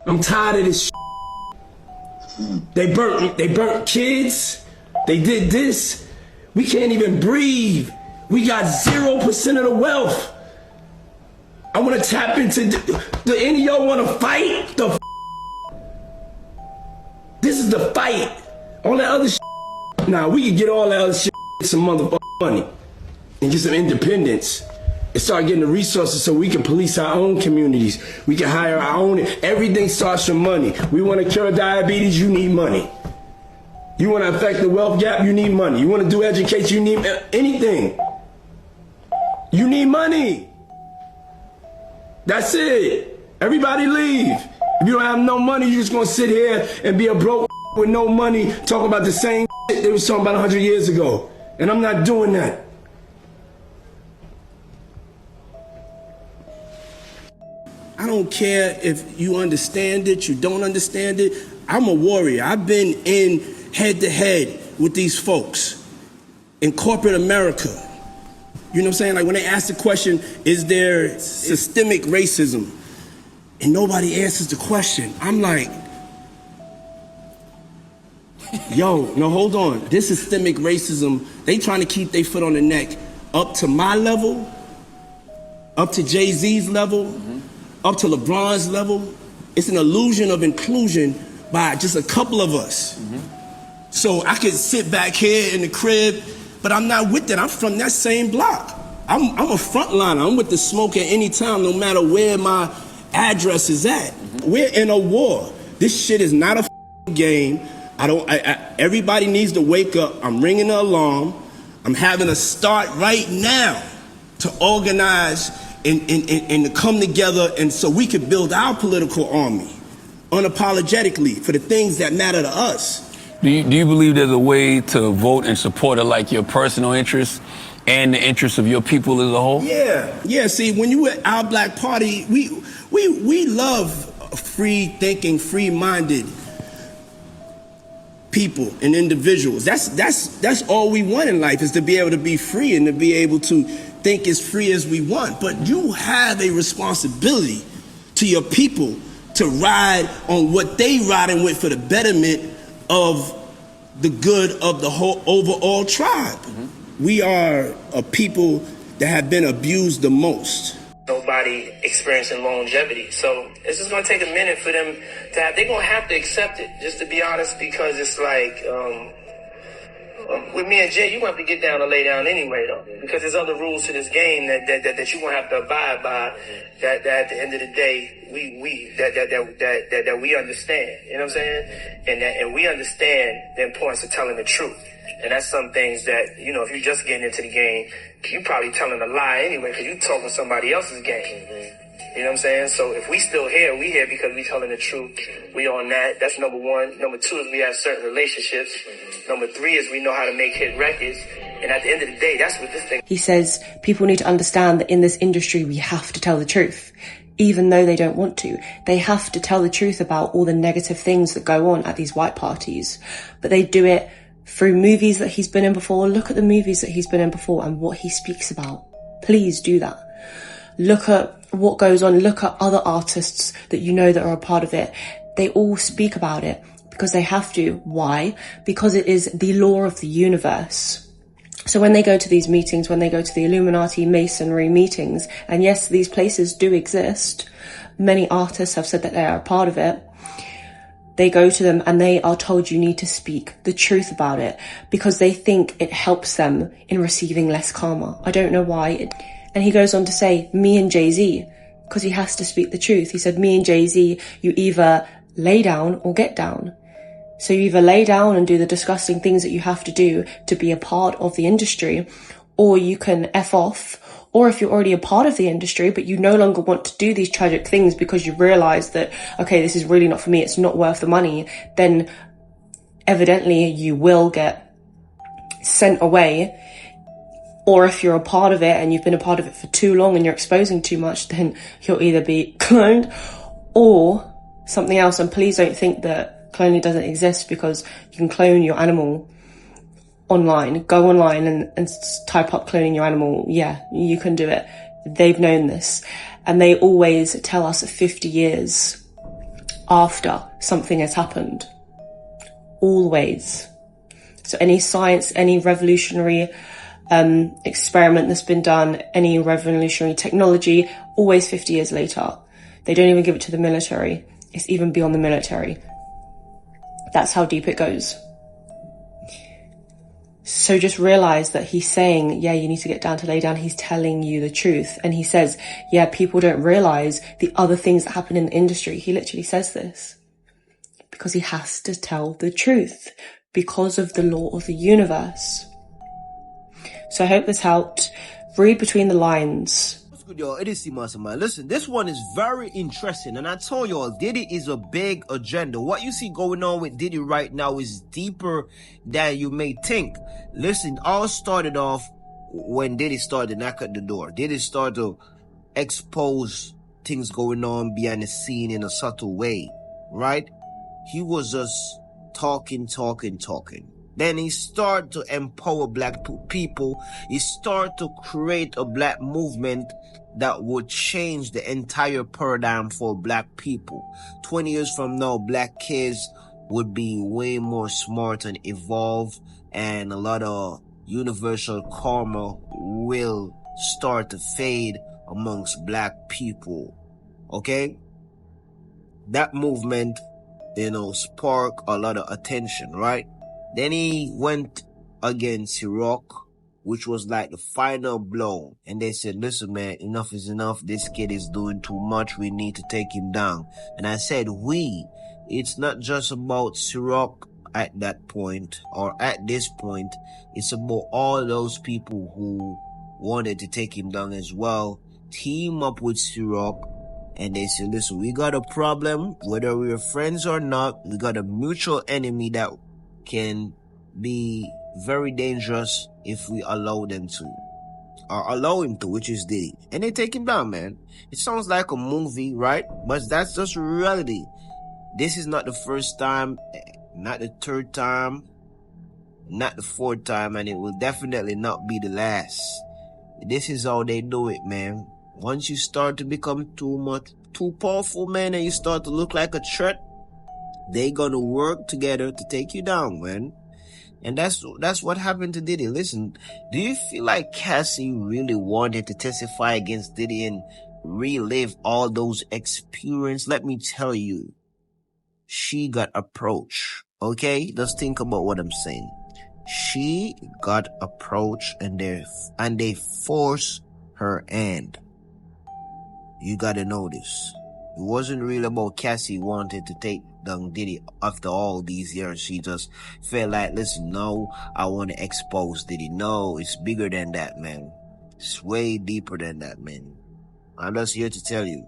I'm tired of this shit. They burnt kids. They did this. We can't even breathe. We got 0% of the wealth. I want to tap into, do any of y'all want to fight? This is the fight. All that other shit. Nah, we can get all that other shit, get some motherfucking money, and get some independence, and start getting the resources so we can police our own communities. We can hire our own. Everything starts from money. We want to cure diabetes, you need money. You want to affect the wealth gap, you need money. You want to do education, you need anything. You need money. That's it. Everybody leave. If you don't have no money, you're just going to sit here and be a broke with no money, talking about the same shit they was talking about 100 years ago. And I'm not doing that. I don't care if you understand it, you don't understand it. I'm a warrior. I've been in head to head with these folks in corporate America. You know what I'm saying? Like when they ask the question, is there systemic racism? And nobody answers the question. I'm like, yo, no, hold on. This systemic racism, they trying to keep their foot on the neck up to my level, up to Jay-Z's level, up to LeBron's level. It's an illusion of inclusion by just a couple of us. So I could sit back here in the crib, but I'm not with it. I'm from that same block. I'm a frontliner. I'm with the smoke at any time, no matter where my address is at. We're in a war. This shit is not a game. Everybody needs to wake up. I'm ringing the alarm. I'm having to start right now to organize and to come together, and so we can build our political army unapologetically for the things that matter to us. Do you believe there's a way to vote and support like your personal interests and the interests of your people as a whole? Yeah. See, when you at our Black Party, we love free-thinking, free-minded people and individuals. That's all we want in life, is to be able to be free and to be able to think as free as we want. But you have a responsibility to your people to ride on what they riding with for the betterment of the good of the whole overall tribe. We are a people that have been abused the most. Nobody experiencing longevity. So it's just gonna take a minute for them to have, they're gonna have to accept it, just to be honest, because it's like, with me and Jay, you're gonna have to get down and lay down anyway, though, because there's other rules to this game that you're gonna have to abide by, that at the end of the day, that we understand, you know what I'm saying? And we understand the importance of telling the truth. And that's some things that, you know, if you're just getting into the game, you're probably telling a lie anyway, because you're talking somebody else's game. You know what I'm saying? So if we still here, we here because we telling the truth. We on that. That's number one. Number two is we have certain relationships. Number three is we know how to make hit records. And at the end of the day, that's what this thing. He says people need to understand that in this industry, we have to tell the truth. Even though they don't want to. They have to tell the truth about all the negative things that go on at these white parties. But they do it through movies that he's been in before. Look at the movies that he's been in before and what he speaks about. Please do that. Look at what goes on. Look at other artists that you know that are a part of it. They all speak about it because they have to. Why? Because it is the law of the universe. So when they go to these meetings, when they go to the Illuminati Masonry meetings, and yes, these places do exist, many artists have said that they are a part of it, they go to them and they are told you need to speak the truth about it because they think it helps them in receiving less karma. I don't know why. And he goes on to say, me and Jay-Z, because he has to speak the truth. He said, me and Jay-Z, you either lay down or get down. So you either lay down and do the disgusting things that you have to do to be a part of the industry, or you can F off. Or if you're already a part of the industry, but you no longer want to do these tragic things because you realize that, okay, this is really not for me, it's not worth the money, then evidently you will get sent away. Or if you're a part of it and you've been a part of it for too long and you're exposing too much, then you'll either be cloned or something else. And please don't think that cloning doesn't exist, because you can clone your animal online. Go online and type up cloning your animal. Yeah, you can do it. They've known this. And they always tell us 50 years after something has happened. Always. So any science, any revolutionary experiment that's been done, any revolutionary technology, always 50 years later. They don't even give it to the military. It's even beyond the military. That's how deep it goes. So just realize that he's saying, yeah, you need to get down to lay down. He's telling you the truth. And he says, yeah, people don't realize the other things that happen in the industry. He literally says this because he has to tell the truth because of the law of the universe. So I hope this helped. Read between the lines. What's good, y'all? It is C-Master, man. Listen, this one is very interesting. And I told y'all, Diddy is a big agenda. What you see going on with Diddy right now is deeper than you may think. Listen, all started off when Diddy started to knock at the door. Diddy started to expose things going on behind the scene in a subtle way, right? He was just talking. Then he started to empower black people. He started to create a black movement that would change the entire paradigm for black people. 20 years from now, black kids would be way more smart and evolved, and a lot of universal karma will start to fade amongst black people. Okay? That movement, sparked a lot of attention, right? Then he went against Ciroc, which was like the final blow. And they said, listen, man, enough is enough. This kid is doing too much. We need to take him down. And I said, it's not just about Ciroc at that point or at this point. It's about all those people who wanted to take him down as well. Team up with Ciroc. And they said, listen, we got a problem, whether we're friends or not. We got a mutual enemy that can be very dangerous if we allow them to, or allow him to, which is Diddy. And they take him down, man. It sounds like a movie, right? But that's just reality. This is not the first time, not the third time, not the fourth time, and it will definitely not be the last. This is how they do it, man. Once you start to become too powerful, man, and you start to look like a threat, they gonna work together to take you down, man. And that's what happened to Diddy. Listen, do you feel like Cassie really wanted to testify against Diddy and relive all those experiences? Let me tell you, she got approached. Okay, just think about what I'm saying. She got approached, and they forced her hand. You gotta know this. It wasn't really about Cassie wanted to take down Diddy after all these years. She just felt like, listen, no, I want to expose Diddy. No, it's bigger than that, man. It's way deeper than that, man. I'm just here to tell you,